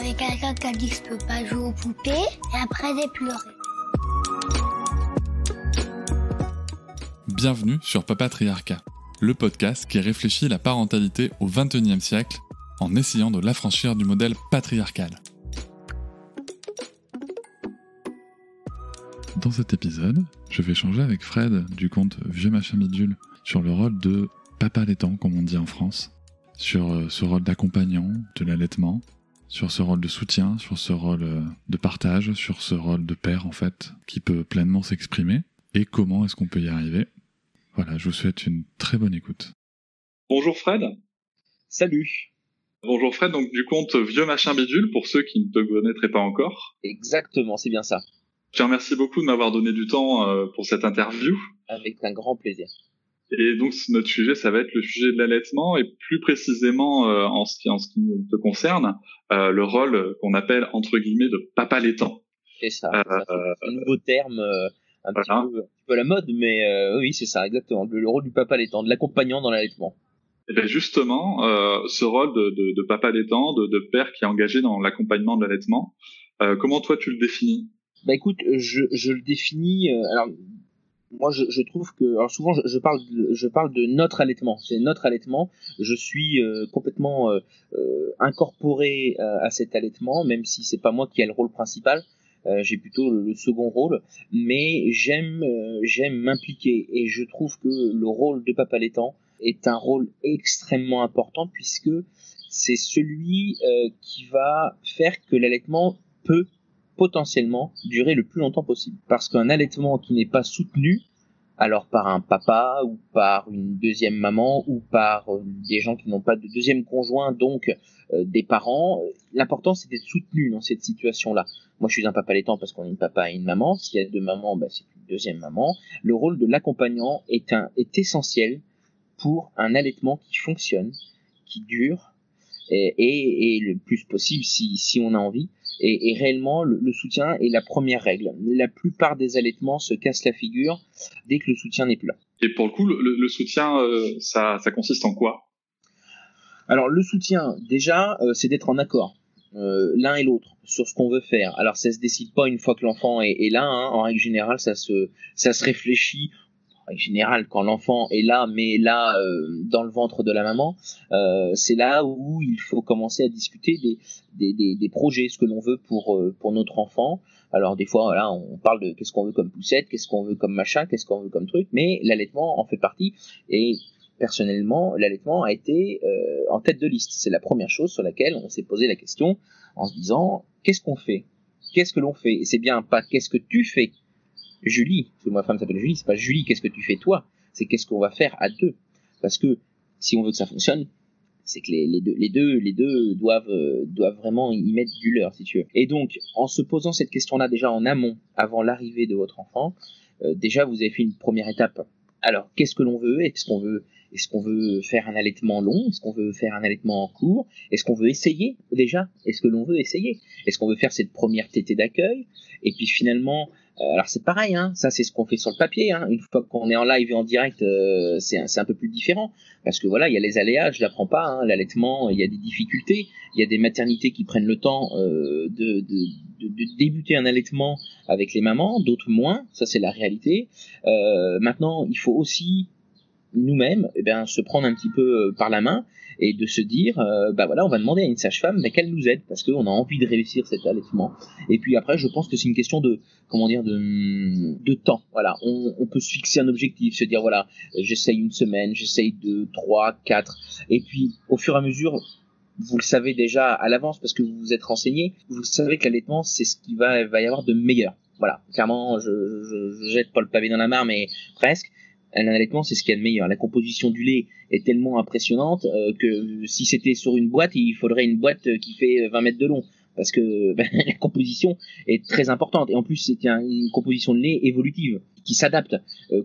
avec quelqu'un qui a dit que je peux pas jouer aux poupées, et après j'ai pleuré. Bienvenue sur Papatriarcat, le podcast qui réfléchit la parentalité au XXIe siècle en essayant de l'affranchir du modèle patriarcal. Dans cet épisode, je vais échanger avec Fred du compte Vieux Machin Bidule sur le rôle de papa allaitant, comme on dit en France, sur ce rôle d'accompagnant, de l'allaitement, sur ce rôle de soutien, sur ce rôle de partage, sur ce rôle de père en fait, qui peut pleinement s'exprimer, et comment est-ce qu'on peut y arriver. Voilà, je vous souhaite une très bonne écoute. Bonjour Fred. Salut. Bonjour Fred, donc du compte Vieux Machin Bidule, pour ceux qui ne te connaîtraient pas encore. Exactement, c'est bien ça. Je te remercie beaucoup de m'avoir donné du temps pour cette interview. Avec un grand plaisir. Et donc notre sujet, ça va être le sujet de l'allaitement, et plus précisément en ce qui te concerne, le rôle qu'on appelle entre guillemets de papa allaitant. C'est ça, c'est un nouveau terme, un petit peu à la mode, mais oui, c'est ça, exactement. Le rôle du papa allaitant, de l'accompagnant dans l'allaitement. Et bien justement, ce rôle de papa allaitant, de père qui est engagé dans l'accompagnement de l'allaitement, comment toi tu le définis ? Bah écoute, je le définis. Alors moi, je trouve que, alors souvent, je parle de notre allaitement. C'est notre allaitement. Je suis complètement incorporé à cet allaitement, même si c'est pas moi qui ai le rôle principal. J'ai plutôt le second rôle, mais j'aime m'impliquer, et je trouve que le rôle de papa allaitant est un rôle extrêmement important, puisque c'est celui qui va faire que l'allaitement peut potentiellement durer le plus longtemps possible. Parce qu'un allaitement qui n'est pas soutenu, alors par un papa ou par une deuxième maman ou par des gens qui n'ont pas de deuxième conjoint, donc des parents, l'important c'est d'être soutenu dans cette situation-là. Moi je suis un papa allaitant parce qu'on est une papa et une maman. S'il y a deux mamans, c'est une deuxième maman. Le rôle de l'accompagnant est essentiel pour un allaitement qui fonctionne, qui dure, et le plus possible si on a envie. Et réellement, le soutien est la première règle. La plupart des allaitements se cassent la figure dès que le soutien n'est plus là. Et pour le coup, le soutien, ça consiste en quoi ? Alors, le soutien, déjà, c'est d'être en accord, l'un et l'autre, sur ce qu'on veut faire. Alors, ça se décide pas une fois que l'enfant est là. En règle générale, ça se réfléchit. En général, quand l'enfant est là, mais là dans le ventre de la maman, c'est là où il faut commencer à discuter des projets, ce que l'on veut pour notre enfant. Alors des fois, voilà, on parle de qu'est-ce qu'on veut comme poussette, qu'est-ce qu'on veut comme machin, qu'est-ce qu'on veut comme truc, mais l'allaitement en fait partie. Et personnellement, l'allaitement a été en tête de liste. C'est la première chose sur laquelle on s'est posé la question en se disant qu'est-ce qu'on fait, qu'est-ce que l'on fait. Et c'est bien pas qu'est-ce que tu fais, Julie, parce que ma femme s'appelle Julie, c'est pas Julie, qu'est-ce que tu fais toi, c'est qu'est-ce qu'on va faire à deux. Parce que si on veut que ça fonctionne, c'est que les deux doivent vraiment y mettre du leur, si tu veux. Et donc, en se posant cette question-là déjà en amont, avant l'arrivée de votre enfant, déjà vous avez fait une première étape. Alors, qu'est-ce que l'on veut ? Est-ce qu'on veut faire un allaitement long ? Est-ce qu'on veut faire un allaitement en cours ? Est-ce qu'on veut essayer déjà ? Est-ce que l'on veut essayer ? Est-ce qu'on veut faire cette première tétée d'accueil ? Et puis finalement, alors c'est pareil, ça c'est ce qu'on fait sur le papier. Une fois qu'on est en live et en direct, c'est un peu plus différent. Parce que voilà, il y a les aléas, je l'apprends pas, l'allaitement, il y a des difficultés, il y a des maternités qui prennent le temps de débuter un allaitement avec les mamans, d'autres moins, ça c'est la réalité. Maintenant, il faut aussi nous-mêmes se prendre un petit peu par la main et de se dire voilà, on va demander à une sage-femme qu'elle nous aide parce qu'on a envie de réussir cet allaitement. Et puis après, je pense que c'est une question de temps. Voilà, on peut se fixer un objectif, se dire voilà, j'essaye une semaine, j'essaye 2, 3, 4, et puis au fur et à mesure, vous le savez déjà à l'avance parce que vous vous êtes renseigné, vous savez que l'allaitement c'est ce qui va y avoir de meilleur. Voilà, clairement, je jette pas le pavé dans la mare, mais presque. Un allaitement, c'est ce qu'il y a de meilleur. La composition du lait est tellement impressionnante que si c'était sur une boîte, il faudrait une boîte qui fait 20 mètres de long. Parce que la composition est très importante. Et en plus, c'est une composition de lait évolutive qui s'adapte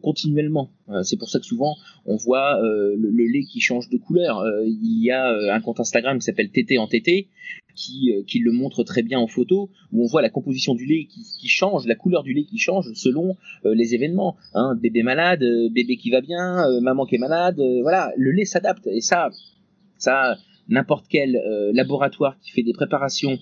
continuellement. C'est pour ça que souvent, on voit le lait qui change de couleur. Il y a un compte Instagram qui s'appelle Tété en Tété, qui le montre très bien en photo, où on voit la composition du lait qui change, la couleur du lait qui change selon les événements. Bébé malade, bébé qui va bien, maman qui est malade, voilà, le lait s'adapte. Et ça, n'importe quel laboratoire qui fait des préparations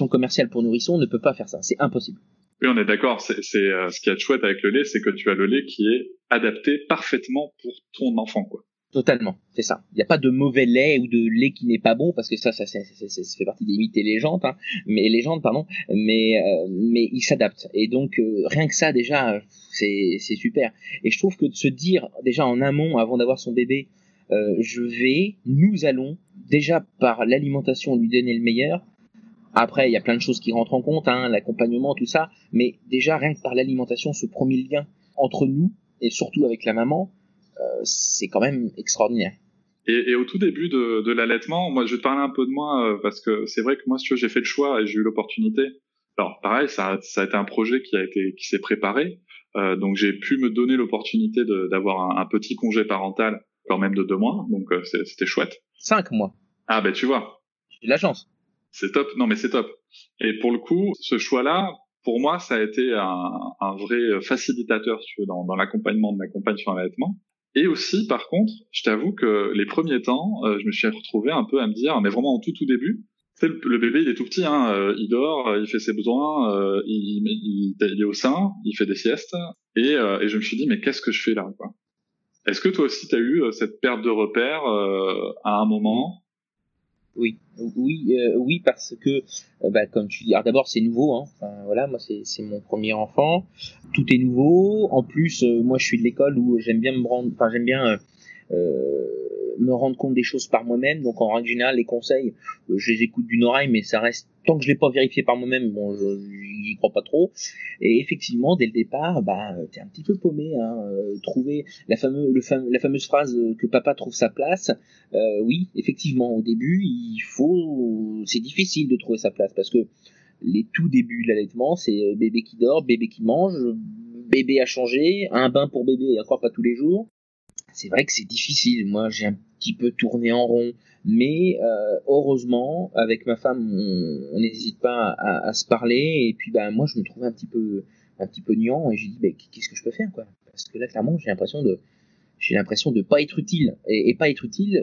commerciales pour nourrissons ne peut pas faire ça. C'est impossible. Oui, on est d'accord. C'est ce qui est chouette avec le lait, c'est que tu as le lait qui est adapté parfaitement pour ton enfant, quoi. Totalement, c'est ça. Il n'y a pas de mauvais lait ou de lait qui n'est pas bon, parce que ça fait partie des mythes et légendes, hein, mais il s'adapte. Et donc rien que ça déjà, c'est super. Et je trouve que de se dire déjà en amont, avant d'avoir son bébé, nous allons déjà par l'alimentation lui donner le meilleur. Après, il y a plein de choses qui rentrent en compte, hein, l'accompagnement, tout ça, mais déjà rien que par l'alimentation, ce premier lien entre nous et surtout avec la maman. C'est quand même extraordinaire. Et au tout début de l'allaitement, moi, je vais te parler un peu de moi, parce que c'est vrai que moi, si tu veux, j'ai fait le choix et j'ai eu l'opportunité. Alors, pareil, ça a été un projet qui s'est préparé. Donc, j'ai pu me donner l'opportunité d'avoir un petit congé parental, quand même de 2 mois. Donc, c'était chouette. 5 mois. Ah, ben, tu vois. J'ai de la chance. C'est top. Non, mais c'est top. Et pour le coup, ce choix-là, pour moi, ça a été un vrai facilitateur, si tu veux, dans l'accompagnement de ma compagne sur l'allaitement. Et aussi, par contre, je t'avoue que les premiers temps, je me suis retrouvé un peu à me dire, mais vraiment en tout début, tu sais, le bébé, il est tout petit, hein, il dort, il fait ses besoins, il est au sein, il fait des siestes, et je me suis dit, mais qu'est-ce que je fais là, quoi? Est-ce que toi aussi, tu as eu cette perte de repère à un moment? Oui, parce que, comme tu dis, alors d'abord c'est nouveau, hein. Enfin, voilà, moi c'est mon premier enfant, tout est nouveau. En plus, moi je suis de l'école où j'aime bien me rendre compte des choses par moi-même. Donc en règle générale, les conseils, je les écoute d'une oreille, mais ça reste tant que je l'ai pas vérifié par moi-même, bon, j'y crois pas trop. Et effectivement, dès le départ, t'es un petit peu paumé, hein. Trouver la fameuse phrase que papa trouve sa place. Oui, effectivement, au début, c'est difficile de trouver sa place parce que les tout débuts de l'allaitement, c'est bébé qui dort, bébé qui mange, bébé à changer, un bain pour bébé et encore pas tous les jours. C'est vrai que c'est difficile. Moi, j'ai un petit peu tourné en rond, mais heureusement, avec ma femme, on n'hésite pas à se parler. Et puis, moi, je me trouvais un petit peu niant et j'ai dit, qu'est-ce que je peux faire, quoi? Parce que là, clairement, j'ai l'impression de pas être utile et pas être utile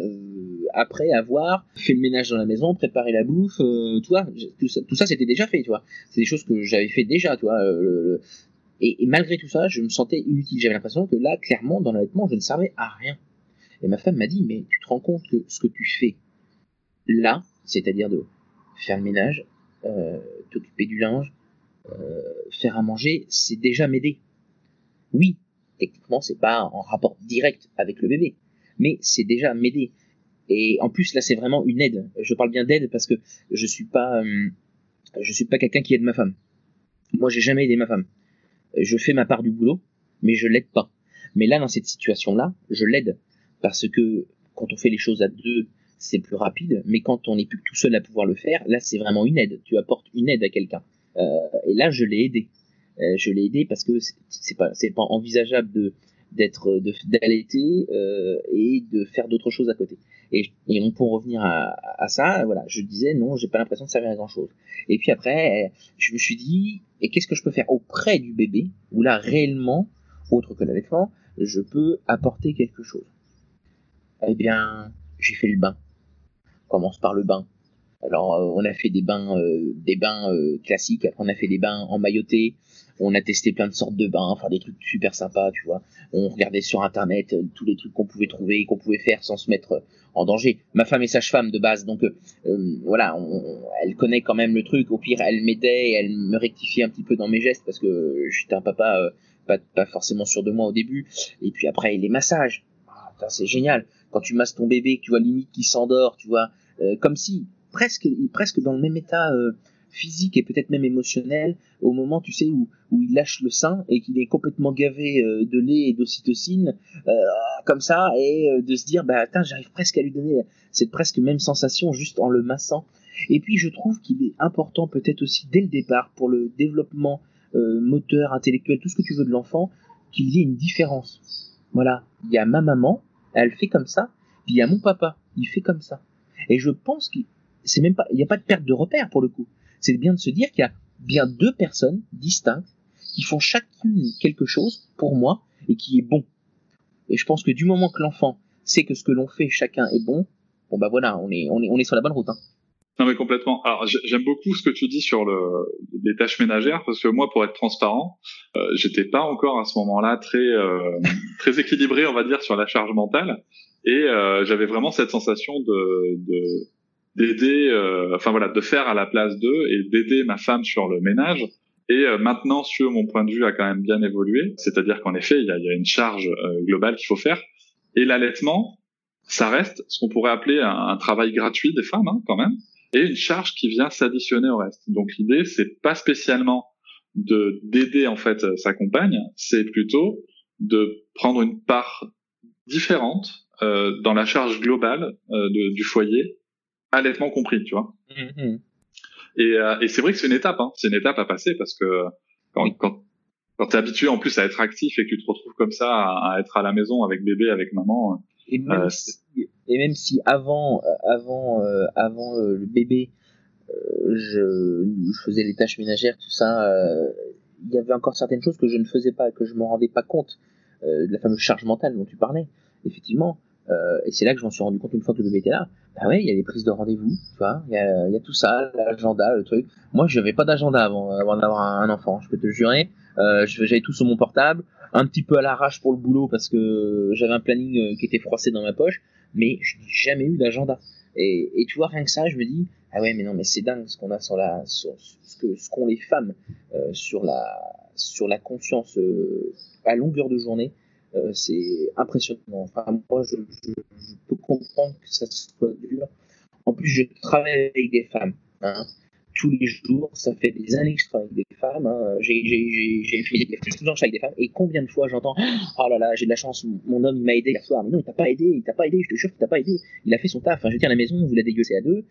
après avoir fait le ménage dans la maison, préparé la bouffe, tu vois, tout ça c'était déjà fait, tu vois. C'est des choses que j'avais fait déjà, tu vois. Et malgré tout ça, je me sentais inutile. J'avais l'impression que là, clairement, dans l'allaitement, je ne servais à rien. Et ma femme m'a dit, mais tu te rends compte que ce que tu fais là, c'est-à-dire de faire le ménage, t'occuper du linge, faire à manger, c'est déjà m'aider. Oui, techniquement, c'est pas en rapport direct avec le bébé, mais c'est déjà m'aider. Et en plus, là, c'est vraiment une aide. Je parle bien d'aide parce que je suis pas quelqu'un qui aide ma femme. Moi, j'ai jamais aidé ma femme. Je fais ma part du boulot, mais je l'aide pas. Mais là, dans cette situation-là, je l'aide. Parce que quand on fait les choses à deux, c'est plus rapide. Mais quand on n'est plus tout seul à pouvoir le faire, là, c'est vraiment une aide. Tu apportes une aide à quelqu'un. Et là, je l'ai aidé. Je l'ai aidé parce que c'est pas envisageable d'allaiter et de faire d'autres choses à côté. Et donc pour revenir à ça, voilà, je disais non, j'ai pas l'impression de servir à grand chose. Et puis après, je me suis dit, et qu'est-ce que je peux faire auprès du bébé, où là réellement, autre que l'allaitement, je peux apporter quelque chose. Eh bien, j'ai fait le bain. On commence par le bain. Alors, on a fait des bains classiques. Après, on a fait des bains emmaillotés. On a testé plein de sortes de bains, enfin des trucs super sympas, tu vois. On regardait sur internet tous les trucs qu'on pouvait trouver, qu'on pouvait faire sans se mettre en danger. Ma femme est sage-femme de base, donc voilà, elle connaît quand même le truc. Au pire, elle m'aidait, et elle me rectifiait un petit peu dans mes gestes parce que j'étais un papa pas forcément sûr de moi au début. Et puis après, les massages, c'est génial. Quand tu masses ton bébé, que tu vois limite qui s'endort, tu vois, comme si presque dans le même état physique et peut-être même émotionnel au moment, tu sais, où il lâche le sein et qu'il est complètement gavé de lait et d'ocytocine, comme ça, et de se dire, j'arrive presque à lui donner cette presque même sensation juste en le massant. Et puis je trouve qu'il est important peut-être aussi dès le départ pour le développement moteur, intellectuel, tout ce que tu veux de l'enfant, qu'il y ait une différence. Voilà, il y a ma maman, elle fait comme ça, puis il y a mon papa, il fait comme ça. Et je pense qu'il n'y a pas de perte de repère pour le coup. C'est bien de se dire qu'il y a bien deux personnes distinctes qui font chacune quelque chose pour moi et qui est bon. Et je pense que du moment que l'enfant sait que ce que l'on fait chacun est bon, bon bah voilà, on est sur la bonne route. Hein. Non mais complètement. Alors j'aime beaucoup ce que tu dis sur les tâches ménagères parce que moi, pour être transparent, j'étais pas encore à ce moment-là très équilibré, on va dire, sur la charge mentale, et j'avais vraiment cette sensation d'aider, de faire à la place d'eux et d'aider ma femme sur le ménage. Et maintenant, mon point de vue a quand même bien évolué, c'est-à-dire qu'en effet, il y a une charge globale qu'il faut faire, et l'allaitement, ça reste ce qu'on pourrait appeler un travail gratuit des femmes, hein, quand même, et une charge qui vient s'additionner au reste. Donc l'idée, c'est pas spécialement d'aider en fait sa compagne, c'est plutôt de prendre une part différente dans la charge globale du foyer, allaitement compris, tu vois. Mmh. Et c'est vrai que c'est une étape, hein. C'est une étape à passer parce que quand t'es habitué en plus à être actif et que tu te retrouves comme ça à être à la maison avec bébé, avec maman. Et même si avant le bébé, je faisais les tâches ménagères, tout ça, il y avait encore certaines choses que je ne faisais pas, que je me rendais pas compte, de la fameuse charge mentale dont tu parlais, effectivement. Et c'est là que je m'en suis rendu compte une fois que le bébé était là. Bah ouais, il y a les prises de rendez-vous, tu vois, il y a tout ça, l'agenda, le truc. Moi, je n'avais pas d'agenda avant d'avoir un enfant, je peux te le jurer. J'avais tout sur mon portable, un petit peu à l'arrache pour le boulot parce que j'avais un planning qui était froissé dans ma poche, mais je n'ai jamais eu d'agenda. Et tu vois, rien que ça, je me dis, ah ouais, mais non, mais c'est dingue ce qu'on a sur ce qu'ont les femmes sur la conscience à longueur de journée. C'est impressionnant. Enfin, moi, je peux comprendre que ça soit dur. En plus, je travaille avec des femmes, hein, tous les jours. Ça fait des années que je travaille avec des femmes. Hein. J'ai fait des gens avec des femmes. Et combien de fois j'entends, oh là là, j'ai de la chance, mon homme il m'a aidé hier soir. Mais non, il t'a pas aidé, je te jure qu'il t'a pas aidé. Il a fait son taf. Enfin, je tiens à la maison, vous la dégueulez à deux.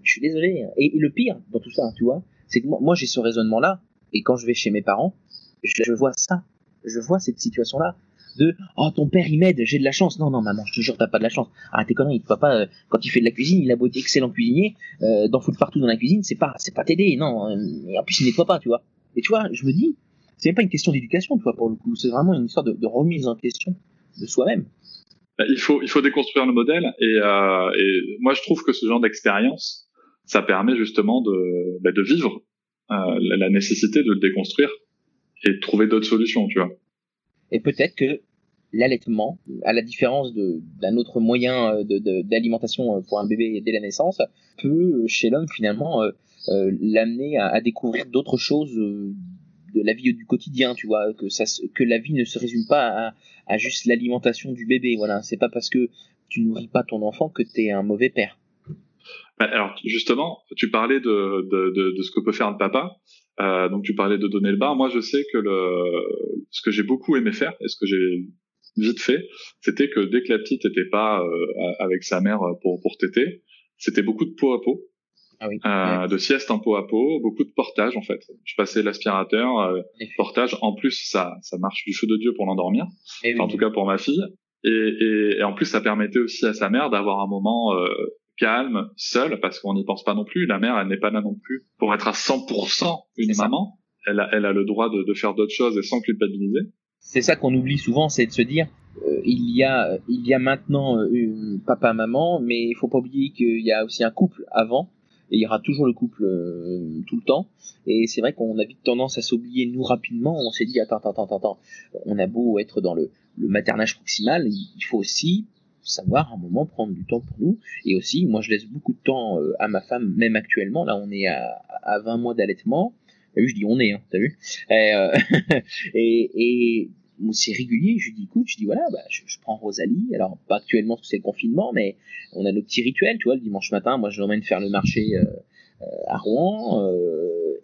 Je suis désolé. Et le pire dans tout ça, tu vois, c'est que moi j'ai ce raisonnement-là. Et quand je vais chez mes parents, je vois ça. Je vois cette situation-là. De oh ton père il m'aide, j'ai de la chance. Non maman, je te jure t'as pas de la chance. Ah t'es connerie, papa quand il fait de la cuisine, il a beau être excellent cuisinier, d'en foutre partout dans la cuisine, c'est pas t'aider, non. Et en plus il nettoie pas, tu vois. Et tu vois, je me dis, c'est même pas une question d'éducation, tu vois, pour le coup, c'est vraiment une histoire de remise en question de soi-même. Il faut déconstruire le modèle et moi je trouve que ce genre d'expérience, ça permet justement de vivre la nécessité de le déconstruire et de trouver d'autres solutions, tu vois. Et peut-être que l'allaitement, à la différence d'un autre moyen d'alimentation pour un bébé dès la naissance, peut chez l'homme finalement l'amener à découvrir d'autres choses de la vie du quotidien, tu vois, que la vie ne se résume pas à juste l'alimentation du bébé. Voilà, c'est pas parce que tu nourris pas ton enfant que t'es un mauvais père. Alors justement, tu parlais de ce que peut faire le papa. Donc tu parlais de donner le bain. Moi, je sais que ce que j'ai beaucoup aimé faire et ce que j'ai vite fait, c'était que dès que la petite était pas avec sa mère pour téter, c'était beaucoup de peau à peau, de sieste en peau à peau, beaucoup de portage en fait. Je passais l'aspirateur, portage. En plus, ça marche du feu de Dieu pour l'endormir. En tout cas pour ma fille. Et en plus, ça permettait aussi à sa mère d'avoir un moment calme, seule, parce qu'on n'y pense pas non plus. La mère, elle n'est pas là non plus pour être à 100% une maman. Elle a le droit de faire d'autres choses et sans culpabiliser. C'est ça qu'on oublie souvent, c'est de se dire, il y a maintenant papa, maman, mais il faut pas oublier qu'il y a aussi un couple avant, et il y aura toujours le couple tout le temps. Et c'est vrai qu'on a vite tendance à s'oublier nous rapidement. On s'est dit, attends, on a beau être dans le maternage proximal, il faut aussi savoir à un moment prendre du temps pour nous. Et aussi, moi je laisse beaucoup de temps à ma femme, même actuellement. Là on est à 20 mois d'allaitement. T'as vu, je dis on est, hein, t'as vu. Et c'est régulier. Je lui dis écoute, voilà, je prends Rosalie. Alors pas actuellement parce que c'est le confinement, mais on a nos petits rituels, tu vois. Le dimanche matin, moi je l'emmène faire le marché à Rouen.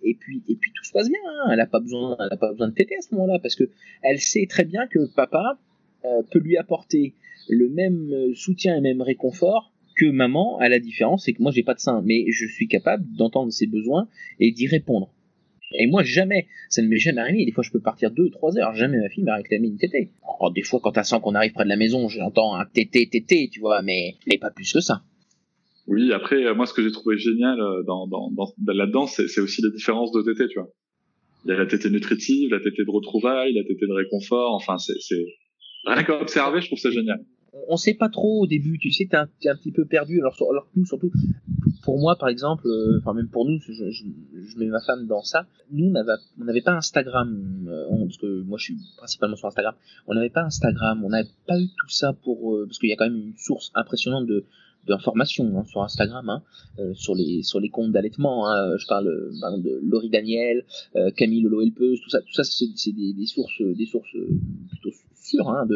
Et puis tout se passe bien. Hein. Elle a pas besoin de téter à ce moment-là parce que elle sait très bien que papa peut lui apporter le même soutien et le même réconfort que maman. À la différence, c'est que moi j'ai pas de sein, mais je suis capable d'entendre ses besoins et d'y répondre. Et moi jamais, ça ne m'est jamais arrivé. Des fois je peux partir 2-3 heures, jamais ma fille m'a réclamé une tétée. Alors, des fois quand elle sent qu'on arrive près de la maison, j'entends un tété, tu vois, mais pas plus que ça. Oui, après moi ce que j'ai trouvé génial là-dedans, c'est aussi les différences de tétée, tu vois. Il y a la tétée nutritive, la tétée de retrouvailles, la tétée de réconfort, enfin c'est rien qu'à observer, je trouve ça génial. on sait pas trop au début, tu sais, t'es un petit peu perdu. Alors que nous, surtout, pour moi, par exemple, enfin même pour nous, je mets ma femme dans ça. Nous, on n'avait pas Instagram, parce que moi, je suis principalement sur Instagram. On n'avait pas Instagram, on n'avait pas eu tout ça parce qu'il y a quand même une source impressionnante d'informations sur Instagram, sur les comptes d'allaitement. Je parle par exemple de Laurie Daniel, Camille Lolo Helpeuse, tout ça c'est des sources plutôt sûres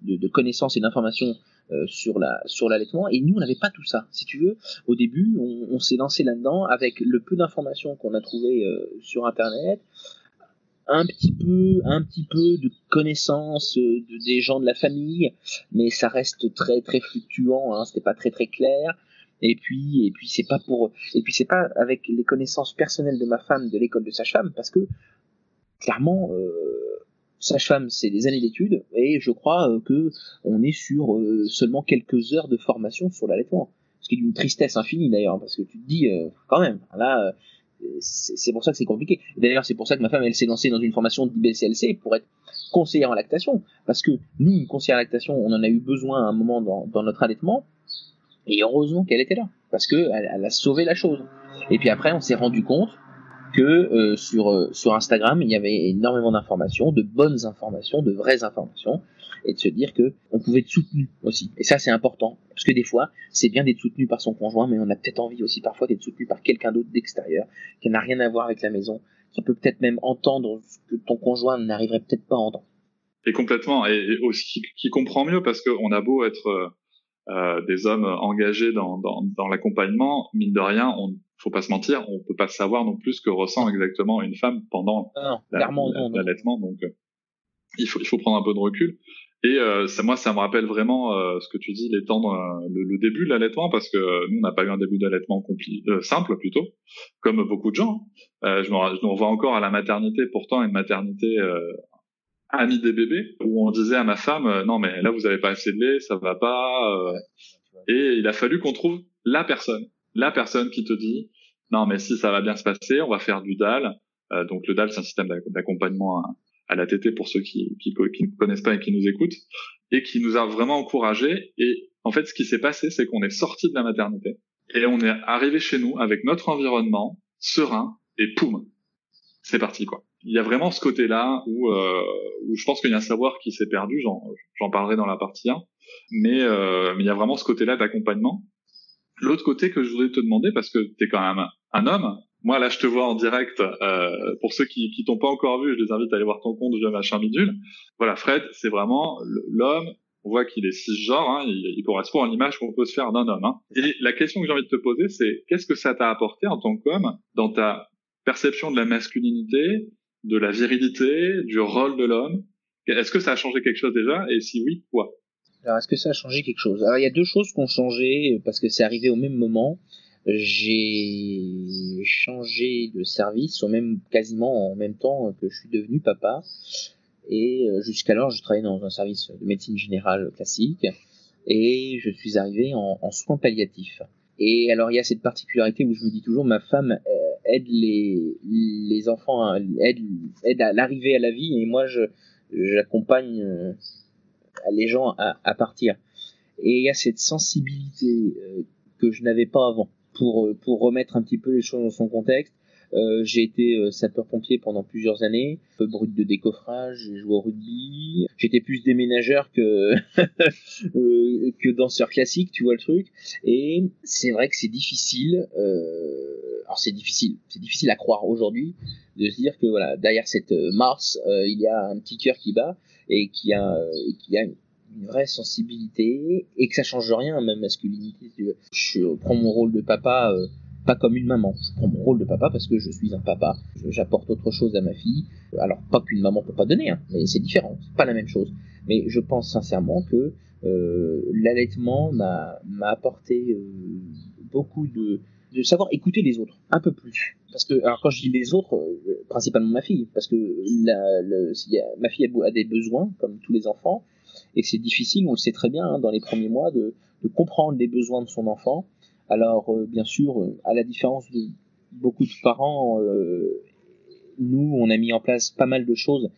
de connaissances et d'informations sur l'allaitement. Et nous on n'avait pas tout ça. Si tu veux, au début on s'est lancé là-dedans avec le peu d'informations qu'on a trouvé sur internet, un petit peu de connaissances des gens de la famille, mais ça reste très très fluctuant, c'était pas très très clair. Et puis c'est pas avec les connaissances personnelles de ma femme de l'école de sage-femme, parce que clairement sage-femme c'est des années d'études, et je crois que on est sur seulement quelques heures de formation sur l'allaitement, ce qui est d'une tristesse infinie d'ailleurs, parce que tu te dis quand même là c'est pour ça que c'est compliqué. D'ailleurs, c'est pour ça que ma femme, elle s'est lancée dans une formation d'IBCLC pour être conseillère en lactation. Parce que nous, une conseillère en lactation, on en a eu besoin à un moment dans notre allaitement. Et heureusement qu'elle était là. Parce qu'elle a sauvé la chose. Et puis après, on s'est rendu compte que sur Instagram, il y avait énormément d'informations, de bonnes informations, de vraies informations, et de se dire que on pouvait être soutenu aussi. Et ça, c'est important, parce que des fois, c'est bien d'être soutenu par son conjoint, mais on a peut-être envie aussi parfois d'être soutenu par quelqu'un d'autre d'extérieur, qui n'a rien à voir avec la maison, qui peut peut-être même entendre ce que ton conjoint n'arriverait peut-être pas à entendre. Et complètement, et aussi qui comprend mieux, parce qu'on a beau être des hommes engagés dans l'accompagnement, mine de rien, faut pas se mentir, on peut pas savoir non plus ce que ressent exactement une femme pendant l'allaitement, donc il faut prendre un peu de recul. Et ça me rappelle vraiment ce que tu dis, le début de l'allaitement, parce que nous on n'a pas eu un début d'allaitement simple plutôt, comme beaucoup de gens. Je me revois encore à la maternité, pourtant une maternité amie des bébés, où on disait à ma femme non mais là vous avez pas assez de lait, ça va pas. Et il a fallu qu'on trouve la personne qui te dit non mais si ça va bien se passer, on va faire du DAL. Donc le DAL c'est un système d'accompagnement à la tétée pour ceux qui ne connaissent pas et qui nous écoutent, et qui nous a vraiment encouragés. Et en fait ce qui s'est passé, c'est qu'on est sorti de la maternité et on est arrivé chez nous avec notre environnement serein, et poum, c'est parti quoi. Il y a vraiment ce côté-là où je pense qu'il y a un savoir qui s'est perdu, j'en parlerai dans la partie 1, mais il y a vraiment ce côté-là d'accompagnement. L'autre côté que je voudrais te demander, parce que t'es quand même un homme, moi là je te vois en direct, pour ceux qui t'ont pas encore vu, je les invite à aller voir ton compte Je Machin Bidule. Voilà, Fred, c'est vraiment l'homme, on voit qu'il est cisgenre, il correspond à l'image qu'on peut se faire d'un homme. Et la question que j'ai envie de te poser, c'est qu'est-ce que ça t'a apporté en tant qu'homme dans ta perception de la masculinité, de la virilité, du rôle de l'homme? Est-ce que ça a changé quelque chose déjà? Et si oui, quoi? Alors, est-ce que ça a changé quelque chose? Alors, il y a deux choses qui ont changé, parce que c'est arrivé au même moment. J'ai changé de service quasiment en même temps que je suis devenu papa. Et jusqu'alors, je travaillais dans un service de médecine générale classique. Et je suis arrivé en soins palliatifs. Et alors, il y a cette particularité où je me dis toujours, ma femme aide les enfants, aide à l'arrivée à la vie, et moi, j'accompagne les gens à partir. Et il y a cette sensibilité que je n'avais pas avant. Pour remettre un petit peu les choses dans son contexte, j'ai été sapeur-pompier pendant plusieurs années, un peu brut de décoffrage, j'ai joué au rugby, j'étais plus déménageur que que danseur classique, tu vois le truc. Et c'est vrai que c'est difficile, alors c'est difficile à croire aujourd'hui, de se dire que voilà, derrière cette Mars, il y a un petit cœur qui bat, et qui a une vraie sensibilité, et que ça change rien à ma masculinité. Je prends mon rôle de papa pas comme une maman, je prends mon rôle de papa parce que je suis un papa, j'apporte autre chose à ma fille. Alors pas qu'une maman peut pas donner, mais c'est différent, c'est pas la même chose. Mais je pense sincèrement que l'allaitement m'a apporté beaucoup de savoir écouter les autres un peu plus. Parce que, alors quand je dis les autres, principalement ma fille, parce que ma fille a des besoins comme tous les enfants, et que c'est difficile, on le sait très bien, dans les premiers mois, de comprendre les besoins de son enfant. Alors bien sûr, à la différence de beaucoup de parents, nous on a mis en place pas mal de choses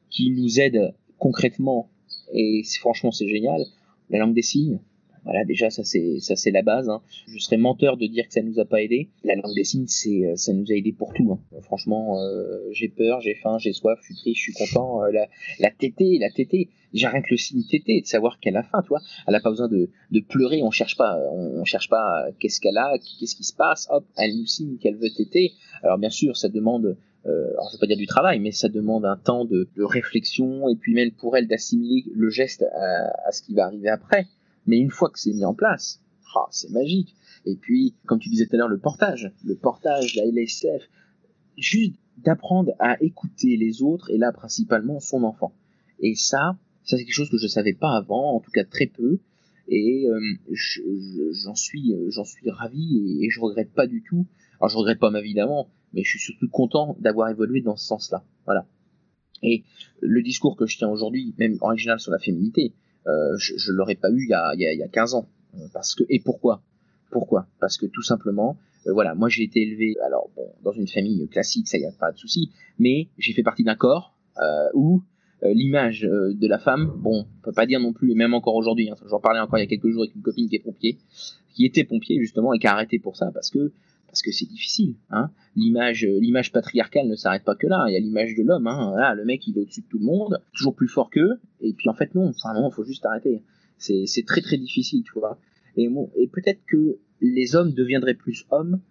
qui nous aident concrètement, et franchement c'est génial. La langue des signes, voilà, déjà ça c'est la base, hein. Je serais menteur de dire que ça nous a pas aidé. La langue des signes, ça nous a aidé pour tout, hein. Franchement, j'ai peur, j'ai faim, j'ai soif, je suis triste, je suis content. La tétée, déjà rien que le signe tétée, de savoir qu'elle a faim, tu vois. Elle a pas besoin de pleurer, on cherche pas qu'est-ce qu'elle a, qu'est-ce qui se passe, hop, elle nous signe qu'elle veut téter. Alors bien sûr, ça demande alors je vais pas dire du travail, mais ça demande un temps de réflexion, et puis même pour elle d'assimiler le geste à ce qui va arriver après. Mais une fois que c'est mis en place, c'est magique. Et puis, comme tu disais tout à l'heure, le portage, la LSF, juste d'apprendre à écouter les autres, et là principalement son enfant. Et ça c'est quelque chose que je savais pas avant, en tout cas très peu, et j'en suis ravi, et je regrette pas du tout. Alors je regrette pas ma vie d'avant, mais je suis surtout content d'avoir évolué dans ce sens-là. Voilà. Et le discours que je tiens aujourd'hui, même en général sur la féminité, je l'aurais pas eu il y a 15 ans. Parce que, et pourquoi Parce que tout simplement, voilà, moi j'ai été élevé, alors bon, dans une famille classique, ça y a pas de souci, mais j'ai fait partie d'un corps où l'image de la femme, bon, on peut pas dire non plus, et même encore aujourd'hui, hein, j'en parlais encore il y a quelques jours avec une copine qui était pompier justement, et qui a arrêté pour ça, parce que c'est difficile, hein. L'image patriarcale ne s'arrête pas que là. Il y a l'image de l'homme, hein. Là, le mec, il est au-dessus de tout le monde, toujours plus fort qu'eux. Et puis en fait, non. Enfin, non, faut juste arrêter. C'est très très difficile, tu vois. Et peut-être que les hommes deviendraient plus hommes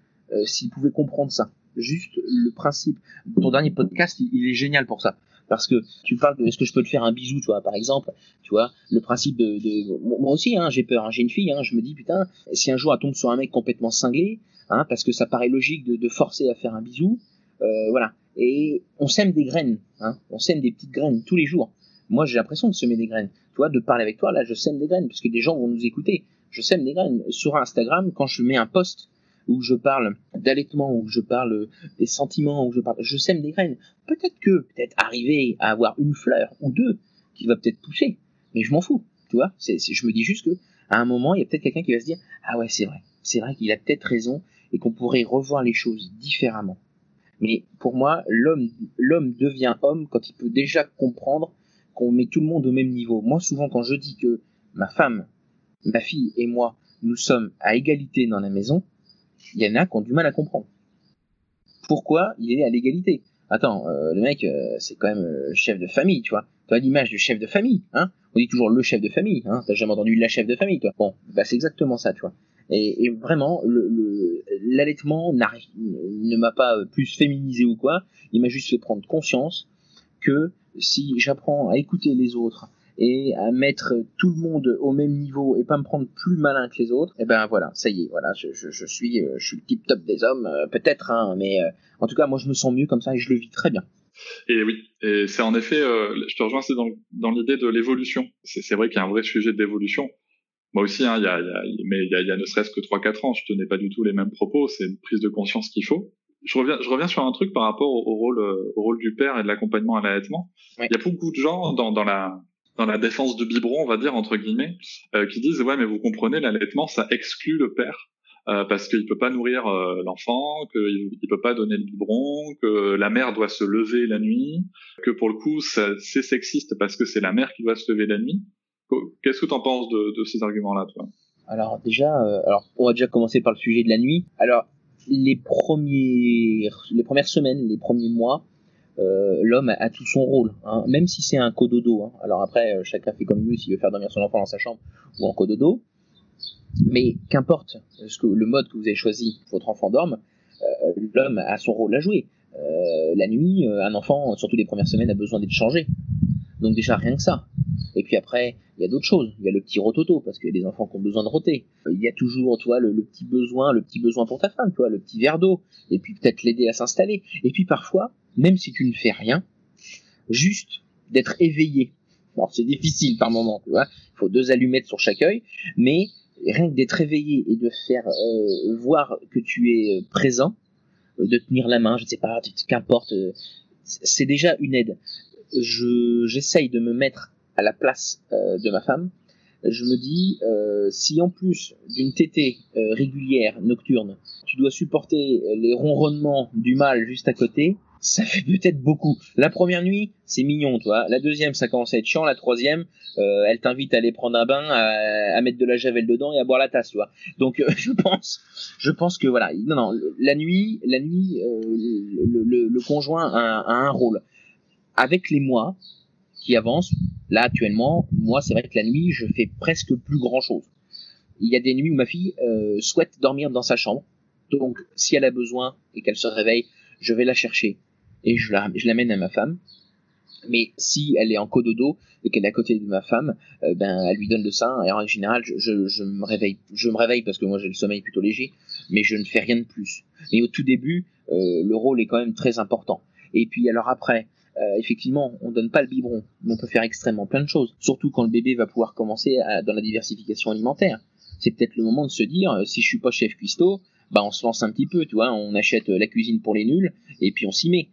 s'ils pouvaient comprendre ça. Juste le principe. Ton dernier podcast, il est génial pour ça. Parce que tu parles de est-ce que je peux te faire un bisou, tu vois, par exemple, tu vois, le principe de moi aussi, hein, j'ai peur, hein, j'ai une fille, hein, je me dis putain, si un jour elle tombe sur un mec complètement cinglé, hein, parce que ça paraît logique de forcer à faire un bisou, voilà. Et on sème des graines, hein, on sème des petites graines tous les jours. Moi, j'ai l'impression de semer des graines, tu vois, de parler avec toi, là, je sème des graines, parce que des gens vont nous écouter. Je sème des graines sur Instagram quand je mets un post où je parle d'allaitement, où je parle des sentiments, je sème des graines. Peut-être arriver à avoir une fleur ou deux qui va peut-être pousser, mais je m'en fous, tu vois. Je me dis juste que à un moment, il y a peut-être quelqu'un qui va se dire ah ouais, c'est vrai qu'il a peut-être raison et qu'on pourrait revoir les choses différemment. Mais pour moi, l'homme devient homme quand il peut déjà comprendre qu'on met tout le monde au même niveau. Moi, souvent, quand je dis que ma femme, ma fille et moi, nous sommes à égalité dans la maison, il y en a qui ont du mal à comprendre. Pourquoi il est à l'égalité ? Attends, le mec, c'est quand même chef de famille, tu vois. Tu as l'image du chef de famille, hein. On dit toujours le chef de famille, hein. T'as jamais entendu la chef de famille, toi. Bon, bah c'est exactement ça, tu vois. Et vraiment, l'allaitement ne m'a pas plus féminisé ou quoi. Il m'a juste fait prendre conscience que si j'apprends à écouter les autres et à mettre tout le monde au même niveau et pas me prendre plus malin que les autres, et ben voilà, ça y est, voilà, je suis le tip top des hommes, peut-être, hein, mais en tout cas, moi je me sens mieux comme ça et je le vis très bien. Et oui, et c'est en effet, je te rejoins, c'est dans l'idée de l'évolution. C'est vrai qu'il y a un vrai sujet d'évolution. Moi aussi, hein, il y a ne serait-ce que 3-4 ans, je tenais pas du tout les mêmes propos, c'est une prise de conscience qu'il faut. Je reviens sur un truc par rapport au rôle du père et de l'accompagnement à l'allaitement. Ouais. Il y a beaucoup de gens dans la défense du biberon, on va dire, entre guillemets, qui disent ouais, mais vous comprenez, l'allaitement, ça exclut le père. Parce qu'il peut pas nourrir l'enfant, qu'il peut pas donner le biberon, que la mère doit se lever la nuit, que pour le coup c'est sexiste parce que c'est la mère qui doit se lever la nuit. Qu'est-ce que t'en penses de ces arguments-là, toi ? Alors déjà, on va déjà commencer par le sujet de la nuit. Alors les premières semaines, les premiers mois, l'homme a tout son rôle, hein, même si c'est un cododo, hein. Alors après, chacun fait comme il veut, s'il veut faire dormir son enfant dans sa chambre ou en cododo. Mais qu'importe le mode que vous avez choisi, votre enfant dorme, l'homme a son rôle à jouer. La nuit, un enfant, surtout les premières semaines, a besoin d'être changé. Donc déjà, rien que ça. Et puis après, il y a d'autres choses. Il y a le petit rototo, parce qu'il y a des enfants qui ont besoin de roter. Il y a toujours, tu vois, le petit besoin pour ta femme, tu vois, le petit verre d'eau. Et puis peut-être l'aider à s'installer. Et puis parfois, même si tu ne fais rien, juste d'être éveillé. Alors c'est difficile par moment, tu vois. Il faut 2 allumettes sur chaque œil, mais rien que d'être éveillé et de faire voir que tu es présent, de tenir la main, je ne sais pas, qu'importe, c'est déjà une aide. J'essaye de me mettre à la place de ma femme. Je me dis, si en plus d'une tétée régulière, nocturne, tu dois supporter les ronronnements du mâle juste à côté, ça fait peut-être beaucoup. La première nuit, c'est mignon, toi. La deuxième, ça commence à être chiant. La troisième, elle t'invite à aller prendre un bain, à mettre de la javel dedans et à boire la tasse, tu vois. Donc, je pense que voilà. Non, la nuit, le conjoint a un rôle. Avec les mois qui avancent, là actuellement, moi, c'est vrai que la nuit, je fais presque plus grand chose. Il y a des nuits où ma fille souhaite dormir dans sa chambre. Donc, si elle a besoin et qu'elle se réveille, je vais la chercher et je l'amène à ma femme. Mais si elle est en cododo et qu'elle est à côté de ma femme, elle lui donne le sein. Et en général, je me réveille parce que moi j'ai le sommeil plutôt léger, mais je ne fais rien de plus. Mais au tout début, le rôle est quand même très important. Et puis alors après, effectivement, on donne pas le biberon, mais on peut faire extrêmement plein de choses. Surtout quand le bébé va pouvoir commencer dans la diversification alimentaire. C'est peut-être le moment de se dire, si je suis pas chef cuistot, on se lance un petit peu, tu vois, on achète la cuisine pour les nuls, et puis on s'y met.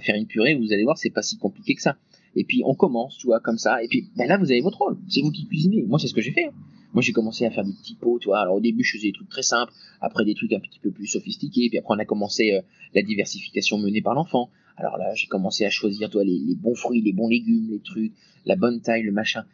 Faire une purée, vous allez voir, c'est pas si compliqué que ça. Et puis on commence, tu vois, comme ça, et puis là vous avez votre rôle, c'est vous qui cuisinez. Moi c'est ce que j'ai fait. Moi j'ai commencé à faire des petits pots, tu vois. Alors au début je faisais des trucs très simples, après des trucs un petit peu plus sophistiqués, puis après on a commencé la diversification menée par l'enfant. Alors là j'ai commencé à choisir, toi, les bons fruits, les bons légumes, les trucs, la bonne taille, le machin.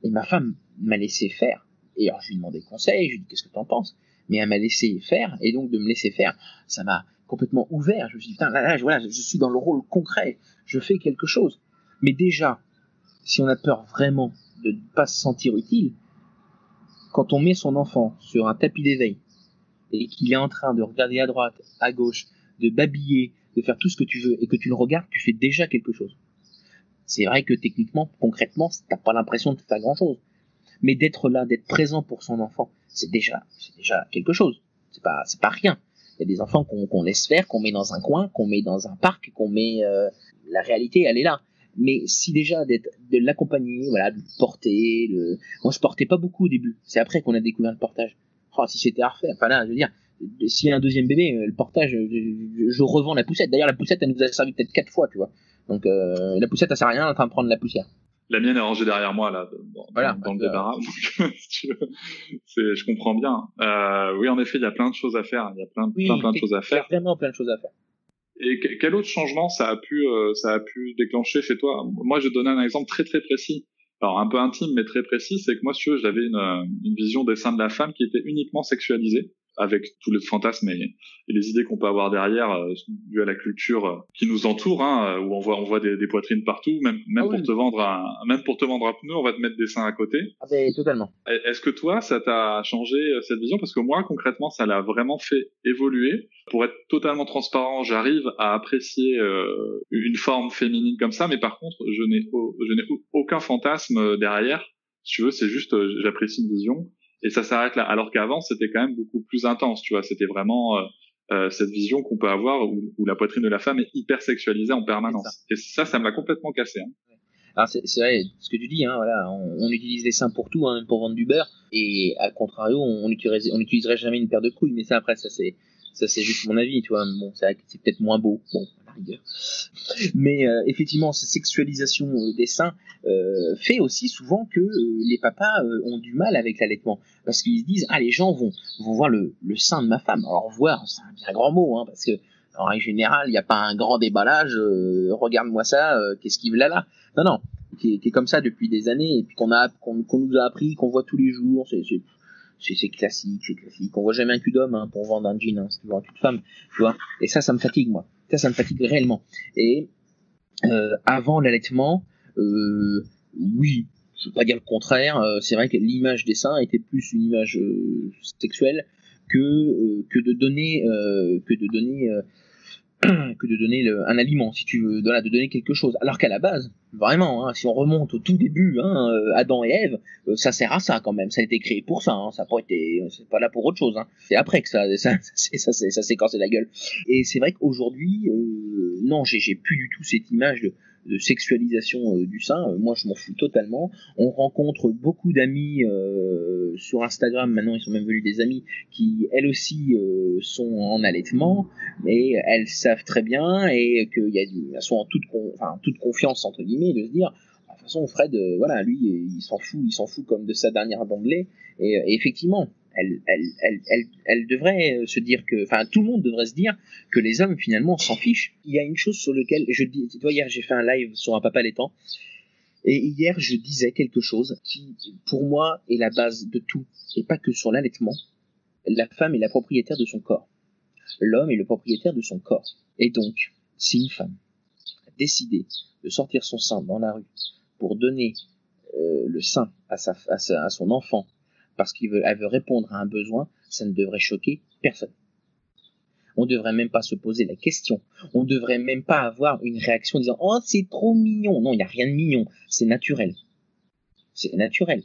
Et ma femme m'a laissé faire. Et alors je lui demandais conseil, je lui dis qu'est-ce que t'en penses, mais elle m'a laissé faire, et donc de me laisser faire, ça m'a complètement ouvert. Je me suis dit putain, là, voilà, je suis dans le rôle concret, je fais quelque chose. Mais déjà, si on a peur vraiment de ne pas se sentir utile, quand on met son enfant sur un tapis d'éveil et qu'il est en train de regarder à droite, à gauche, de babiller, de faire tout ce que tu veux, et que tu le regardes, tu fais déjà quelque chose. C'est vrai que techniquement, concrètement, t'as pas l'impression de faire grand chose. Mais d'être là, d'être présent pour son enfant, c'est déjà quelque chose. C'est pas rien. Il y a des enfants qu'on laisse faire, qu'on met dans un coin, qu'on met dans un parc, qu'on met, la réalité, elle est là. Mais si déjà de l'accompagner, voilà, de le porter, moi je portais pas beaucoup au début. C'est après qu'on a découvert le portage. Oh, si c'était à refaire, enfin là, je veux dire, s'il y a un deuxième bébé, le portage, je revends la poussette. D'ailleurs, la poussette, elle nous a servi peut-être 4 fois, tu vois. Donc, la poussette, elle sert à rien, elle est en train de prendre la poussière. La mienne est rangée derrière moi, là, dans le débarras. Donc, si tu veux, je comprends bien. Oui, en effet, il y a plein de choses à faire. Il y a plein de choses à faire. Il y a vraiment plein de choses à faire. Et quel autre changement ça a pu déclencher chez toi? Moi, je vais donner un exemple très très précis. Alors, un peu intime, mais très précis, c'est que moi, si tu veux, j'avais une vision des seins de la femme qui était uniquement sexualisée, avec tous les fantasmes et les idées qu'on peut avoir derrière, dû à la culture qui nous entoure, où on voit des poitrines partout, même pour te vendre un pneu, on va te mettre des seins à côté. Ah ben totalement. Est-ce que toi, ça t'a changé cette vision? Parce que moi, concrètement, ça l'a vraiment fait évoluer. Pour être totalement transparent, j'arrive à apprécier une forme féminine comme ça, mais par contre, je n'ai aucun fantasme derrière. Si tu veux, c'est juste, j'apprécie une vision. Et ça s'arrête là. Alors qu'avant, c'était quand même beaucoup plus intense, tu vois. C'était vraiment cette vision qu'on peut avoir où la poitrine de la femme est hyper sexualisée en permanence. Et ça me l'a complètement cassé. Alors c'est vrai, ce que tu dis, voilà, on utilise les seins pour tout, même pour vendre du beurre. Et à contrario, on n'utiliserait jamais une paire de couilles. Mais ça, après, ça c'est juste mon avis, tu vois. Bon, c'est peut-être moins beau. Bon, à la rigueur. Mais effectivement, cette sexualisation des seins fait aussi souvent que les papas ont du mal avec l'allaitement, parce qu'ils se disent les gens vont voir le sein de ma femme. Alors voir, c'est un bien grand mot, parce que en règle générale, il n'y a pas un grand déballage. Regarde-moi ça, qu'est-ce qu'il là. Non, qui est comme ça depuis des années, et puis qu'on nous a appris, qu'on voit tous les jours. C'est classique. On voit jamais un cul d'homme pour vendre un jean, c'est toujours un cul de femme, tu vois. Et ça me fatigue, moi. Ça me fatigue réellement. Et avant l'allaitement, oui, je veux pas dire le contraire. C'est vrai que l'image des seins était plus une image sexuelle que de donner un aliment, si tu veux, de donner quelque chose. Alors qu'à la base, vraiment, si on remonte au tout début, Adam et Ève, ça sert à ça quand même. Ça a été créé pour ça. Ça n'a pas été, c'est pas là pour autre chose. C'est après que ça s'est cassé la gueule. Et c'est vrai qu'aujourd'hui, non, j'ai plus du tout cette image de sexualisation du sein. Moi, je m'en fous totalement. On rencontre beaucoup d'amis sur Instagram. Maintenant, ils sont même venus des amis qui, elles aussi, sont en allaitement, mais elles savent très bien et qu'elles sont en toute confiance entre guillemets de se dire de toute façon Fred, voilà, lui, il s'en fout comme de sa dernière dent de lait. Et effectivement, Elle devrait se dire que, enfin, tout le monde devrait se dire que les hommes finalement s'en fichent. Il y a une chose sur laquelle je dis, tu vois, hier j'ai fait un live sur un papa allaitant, et hier je disais quelque chose qui, pour moi, est la base de tout, et pas que sur l'allaitement. La femme est la propriétaire de son corps. L'homme est le propriétaire de son corps. Et donc, si une femme a décidé de sortir son sein dans la rue pour donner le sein à son enfant, parce qu'elle veut répondre à un besoin, ça ne devrait choquer personne. On ne devrait même pas se poser la question. On ne devrait même pas avoir une réaction en disant « Oh, c'est trop mignon ». Non, il n'y a rien de mignon. C'est naturel. C'est naturel.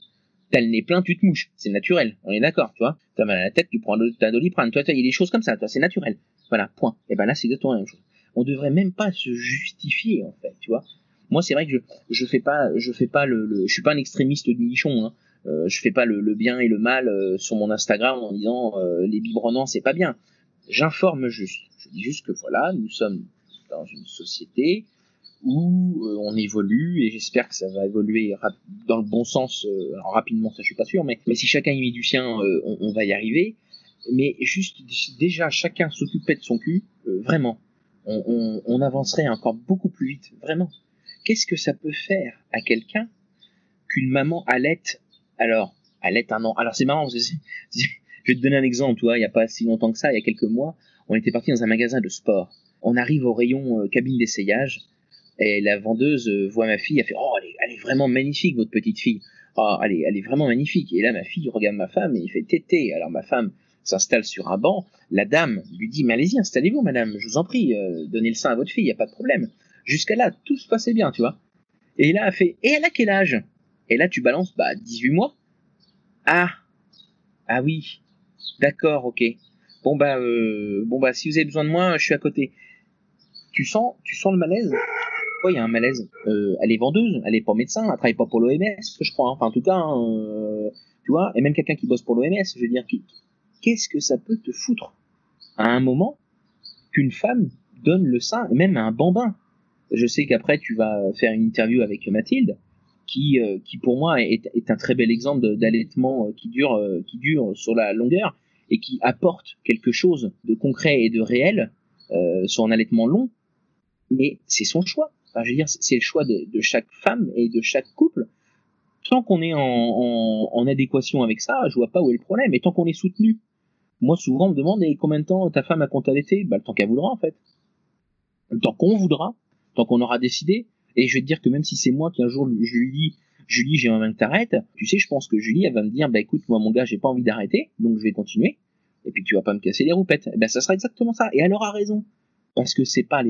T'as le nez plein, tu te mouches. C'est naturel. On est d'accord, tu vois. T'as mal à la tête, tu prends ta Doliprane. Toi, il y a des choses comme ça. Toi, c'est naturel. Voilà, point. Et ben là, c'est exactement la même chose. On ne devrait même pas se justifier, en fait, tu vois. Moi, c'est vrai que je fais pas je suis pas un extrémiste de nichon, hein. Je fais pas le bien et le mal sur mon Instagram en disant les biberonnants c'est pas bien. J'informe juste. Je dis juste que voilà, nous sommes dans une société où on évolue et j'espère que ça va évoluer dans le bon sens. Alors rapidement, ça je suis pas sûr, mais si chacun y met du sien, on va y arriver. Mais juste déjà chacun s'occupait de son cul, vraiment, on avancerait encore beaucoup plus vite, vraiment. Qu'est-ce que ça peut faire à quelqu'un qu'une maman allaite? Alors, allaite un an. Alors c'est marrant, parce que je vais te donner un exemple, tu vois, il n'y a pas si longtemps que ça, il y a quelques mois, on était parti dans un magasin de sport. On arrive au rayon cabine d'essayage, et la vendeuse voit ma fille, elle fait « Oh, elle est vraiment magnifique, votre petite fille. Oh, elle est vraiment magnifique. » Et là, ma fille regarde ma femme et il fait « Tété. » Alors ma femme s'installe sur un banc, la dame lui dit « Mais allez-y, installez-vous, madame, je vous en prie, donnez le sein à votre fille, il n'y a pas de problème. » Jusqu'à là, tout se passait bien, tu vois. Et là, elle fait « Et elle a quel âge ?» Et là, tu balances, 18 mois. Ah oui, d'accord, ok. Bon, si vous avez besoin de moi, je suis à côté. Tu sens le malaise? Pourquoi il y a un malaise? Elle est vendeuse, elle est pas médecin, elle travaille pas pour l'OMS, je crois. Enfin, en tout cas, tu vois, et même quelqu'un qui bosse pour l'OMS, je veux dire, qu'est-ce que ça peut te foutre à un moment qu'une femme donne le sein, et même à un bambin? Je sais qu'après, tu vas faire une interview avec Mathilde, qui pour moi est un très bel exemple d'allaitement qui dure sur la longueur et qui apporte quelque chose de concret et de réel sur un allaitement long, mais c'est son choix. Enfin, je veux dire, c'est le choix de chaque femme et de chaque couple. Tant qu'on est en adéquation avec ça, je vois pas où est le problème. Et tant qu'on est soutenu, moi souvent on me demande combien de temps ta femme a compté allaiter? Le temps qu'elle voudra en fait, le temps qu'on voudra, tant qu'on aura décidé. Et je vais te dire que même si c'est moi qui un jour je lui dis Julie, j'ai envie que t'arrêtes, tu sais, je pense que Julie, elle va me dire écoute, moi mon gars, j'ai pas envie d'arrêter, donc je vais continuer, et puis tu vas pas me casser les roupettes. Ça sera exactement ça. Et elle aura raison, parce que c'est pas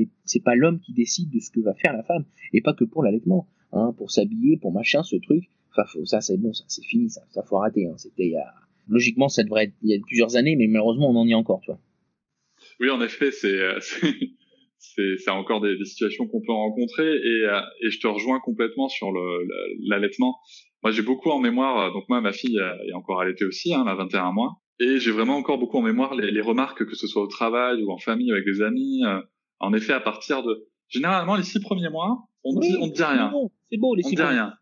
l'homme qui décide de ce que va faire la femme, et pas que pour l'allaitement, hein, pour s'habiller, pour machin, ce truc. Enfin, ça c'est bon, ça c'est fini, ça faut arrêter. Hein. C'était logiquement ça devrait être il y a plusieurs années, mais malheureusement on en y est encore, tu vois. Oui, en effet, c'est encore des situations qu'on peut rencontrer et je te rejoins complètement sur l'allaitement. Moi, j'ai beaucoup en mémoire, donc moi, ma fille est encore allaitée aussi, hein, elle a 21 mois, et j'ai vraiment encore beaucoup en mémoire les remarques, que ce soit au travail ou en famille avec des amis. En effet, à partir de, généralement, les 6 premiers mois, on te dit rien. C'est beau, les 6 on te dit rien.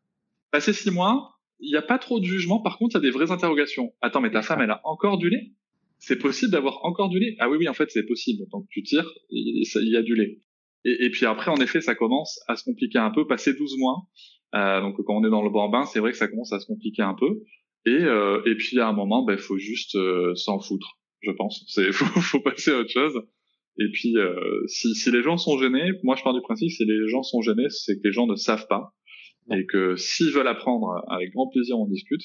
Passé 6 mois, il n'y a pas trop de jugement, par contre, il y a des vraies interrogations. Attends, mais ta femme, elle a encore du lait? C'est possible d'avoir encore du lait? Ah oui, en fait, c'est possible. Donc, tu tires, il y a du lait. Et puis après, en effet, ça commence à se compliquer un peu. Passé 12 mois, donc quand on est dans le bambin, c'est vrai que ça commence à se compliquer un peu. Et puis à un moment, faut juste s'en foutre, je pense. Faut passer à autre chose. Et puis, si les gens sont gênés, moi je pars du principe que si les gens sont gênés, c'est que les gens ne savent pas. Et que s'ils veulent apprendre, avec grand plaisir, on discute.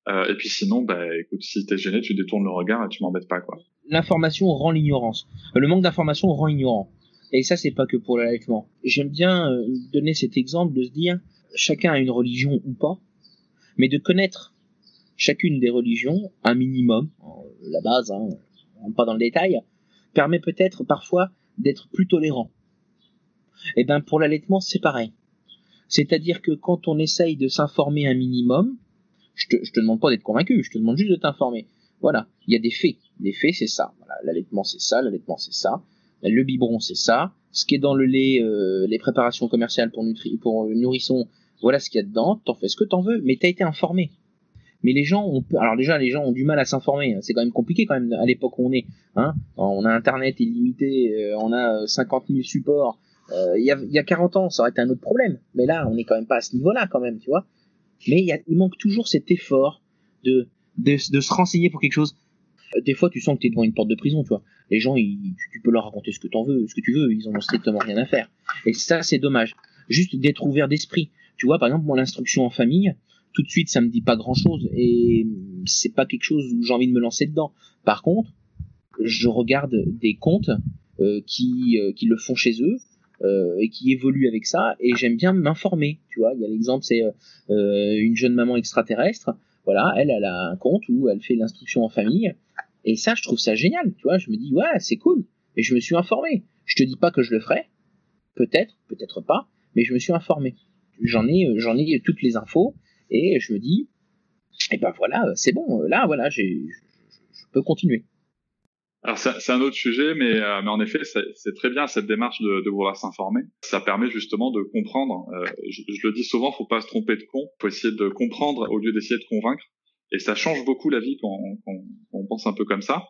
Et puis sinon, écoute, si t'es gêné, tu détournes le regard et tu m'embêtes pas, quoi. L'information rend l'ignorance. Le manque d'information rend ignorant. Et ça, c'est pas que pour l'allaitement. J'aime bien donner cet exemple de se dire, chacun a une religion ou pas, mais de connaître chacune des religions, un minimum, la base, hein, on rentre pas dans le détail, permet peut-être parfois d'être plus tolérant. Et pour l'allaitement, c'est pareil. C'est-à-dire que quand on essaye de s'informer un minimum, je te demande pas d'être convaincu, je te demande juste de t'informer. Voilà, il y a des faits. Les faits, c'est ça. Voilà, l'allaitement, c'est ça. L'allaitement, c'est ça. Le biberon, c'est ça. Ce qui est dans le lait, les préparations commerciales pour nourrissons, voilà ce qu'il y a dedans. T'en fais ce que t'en veux, mais t'as été informé. Mais les gens ont du mal à s'informer. C'est quand même compliqué quand même à l'époque où on est. Hein. On a Internet illimité, on a 50 000 supports. Il y a 40 ans, ça aurait été un autre problème. Mais là, on est quand même pas à ce niveau-là quand même, tu vois. Mais il manque toujours cet effort de se renseigner pour quelque chose. Des fois, tu sens que tu es devant une porte de prison, tu vois. Les gens, tu peux leur raconter ce que tu veux, ils en ont strictement rien à faire. Et ça, c'est dommage. Juste d'être ouvert d'esprit. Tu vois, par exemple, moi, l'instruction en famille, tout de suite, ça me dit pas grand-chose et c'est pas quelque chose où j'ai envie de me lancer dedans. Par contre, je regarde des comptes qui le font chez eux et qui évoluent avec ça, et j'aime bien m'informer. Tu vois, il y a l'exemple, c'est une jeune maman extraterrestre. Voilà, elle a un compte où elle fait l'instruction en famille. Et ça, je trouve ça génial, tu vois. Je me dis, ouais, c'est cool. Et je me suis informé. Je te dis pas que je le ferai. Peut-être pas. Mais je me suis informé. J'en ai toutes les infos. Et je me dis, eh ben voilà, c'est bon. Là, voilà, je peux continuer. Alors c'est un autre sujet, mais en effet, c'est très bien cette démarche de vouloir s'informer. Ça permet justement de comprendre. Je le dis souvent, faut pas se tromper de con. Faut essayer de comprendre au lieu d'essayer de convaincre. Et ça change beaucoup la vie quand on pense un peu comme ça.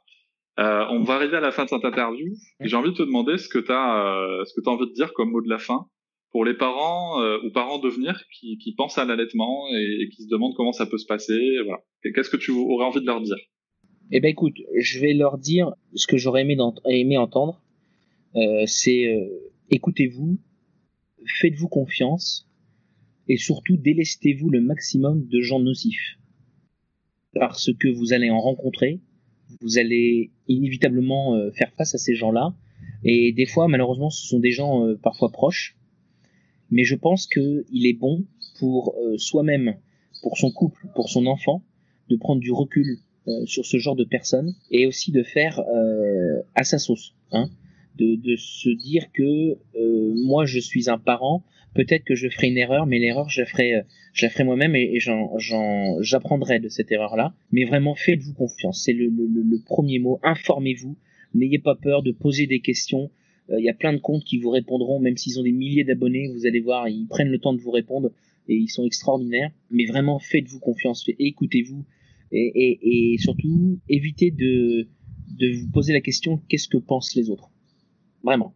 On va arriver à la fin de cette interview. Et j'ai envie de te demander ce que t'as envie de dire comme mot de la fin pour les parents ou parents d'avenir qui pensent à l'allaitement et qui se demandent comment ça peut se passer. Voilà. Qu'est-ce que tu aurais envie de leur dire? Eh ben écoute, je vais leur dire ce que j'aurais aimé entendre. C'est écoutez-vous, faites-vous confiance et surtout délestez-vous le maximum de gens nocifs. Parce que vous allez en rencontrer, vous allez inévitablement faire face à ces gens-là, et des fois malheureusement ce sont des gens parfois proches, mais je pense qu'il est bon pour soi-même, pour son couple, pour son enfant, de prendre du recul sur ce genre de personnes, et aussi de faire à sa sauce, hein, de se dire que moi je suis un parent, peut-être que je ferai une erreur, mais l'erreur je la ferai moi-même, et j'apprendrai de cette erreur-là. Mais vraiment, faites-vous confiance. C'est le premier mot. Informez-vous. N'ayez pas peur de poser des questions. Il y a plein de comptes qui vous répondront, même s'ils ont des milliers d'abonnés. Vous allez voir, ils prennent le temps de vous répondre et ils sont extraordinaires. Mais vraiment, faites-vous confiance. Écoutez-vous et surtout, évitez de vous poser la question qu'est-ce que pensent les autres. Vraiment.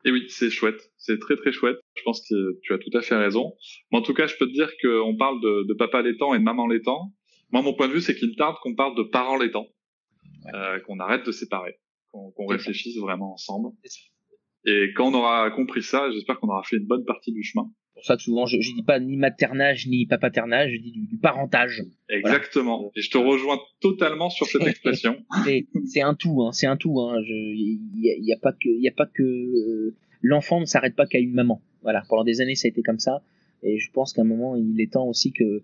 Et oui, c'est chouette. C'est très très chouette. Je pense que tu as tout à fait raison. Mais en tout cas, je peux te dire qu'on parle de papa laitant et de maman laitant. Moi, mon point de vue, c'est qu'il tarde qu'on parle de parents laitants. Qu'on arrête de séparer. Qu'on réfléchisse vraiment ensemble. Et quand on aura compris ça, j'espère qu'on aura fait une bonne partie du chemin. C'est pour ça que souvent, je dis pas ni maternage ni papaternage, je dis du parentage. Exactement. Voilà. Et je te rejoins totalement sur cette expression. C'est un tout, hein. C'est un tout, hein. Y a pas que l'enfant ne s'arrête pas qu'à une maman. Voilà. Pendant des années, ça a été comme ça. Et je pense qu'à un moment, il est temps aussi que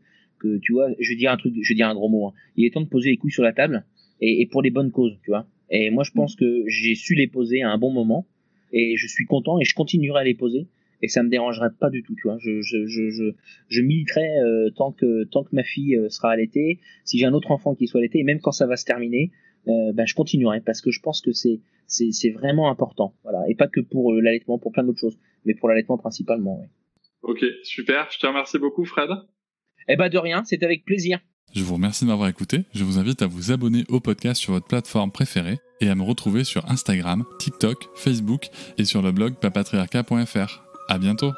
tu vois, je vais dire un gros mot, hein. Il est temps de poser les couilles sur la table et pour les bonnes causes, tu vois. Et moi, je pense que j'ai su les poser à un bon moment et je suis content et je continuerai à les poser. Et ça me dérangerait pas du tout, tu vois. Je militerai tant que ma fille sera allaitée. Si j'ai un autre enfant qui soit allaité, et même quand ça va se terminer, je continuerai parce que je pense que c'est vraiment important, voilà. Et pas que pour l'allaitement, pour plein d'autres choses, mais pour l'allaitement principalement. Ouais. Ok, super. Je te remercie beaucoup, Fred. Eh ben de rien, c'était avec plaisir. Je vous remercie de m'avoir écouté. Je vous invite à vous abonner au podcast sur votre plateforme préférée et à me retrouver sur Instagram, TikTok, Facebook et sur le blog papatriarca.fr. À bientôt.